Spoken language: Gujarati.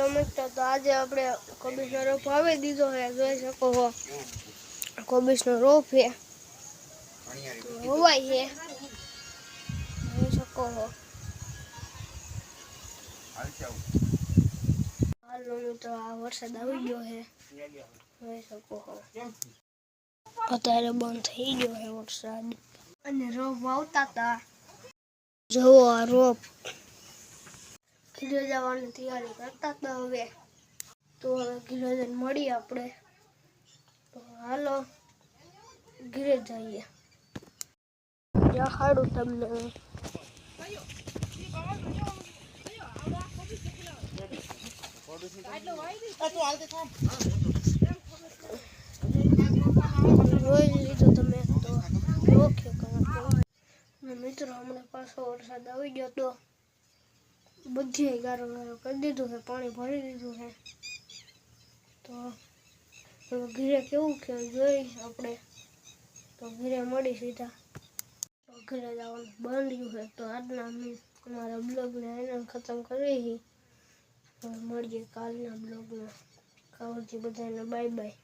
हेलो मित्रों, तो आज આપણે કોબીજનો રોપ વાવી દીધો છે। જોઈ શકો છો કોબીજનો રોપ છે, હોવાય છે, જોઈ શકો છો। હાલો મિત્રો, આ વરસાદ આવી ગયો છે, જોઈ શકો છો। અત્યારે બંધ થઈ ગયો છે વરસાદ, અને રોપ વાવતા હતા। જોવો આ રોપ ઘીરે જવાની તૈયારી કરતા હતા। હવે તો ઘીરે જઈને મળીએ આપણે। તો હાલો ઘીરે જઈએ, દેખાડું તમને। જોઈ લીધું તમે તો મિત્રો, હમણાં પાછો વરસાદ આવી ગયો તો બધી ગારો ગારો કરી દીધું છે, પાણી ભરી દીધું છે। તો ઘીરે કેવું કે જોઈ આપણે, તો ઘીરે મળી સીધા। તો ઘીરે જવાનું બંધ રહ્યું છે। તો આજના અમારા બ્લોગને એને ખતમ કરી, મળીએ કાલના બ્લોગમાં। કાવજી બધાને બાય બાય।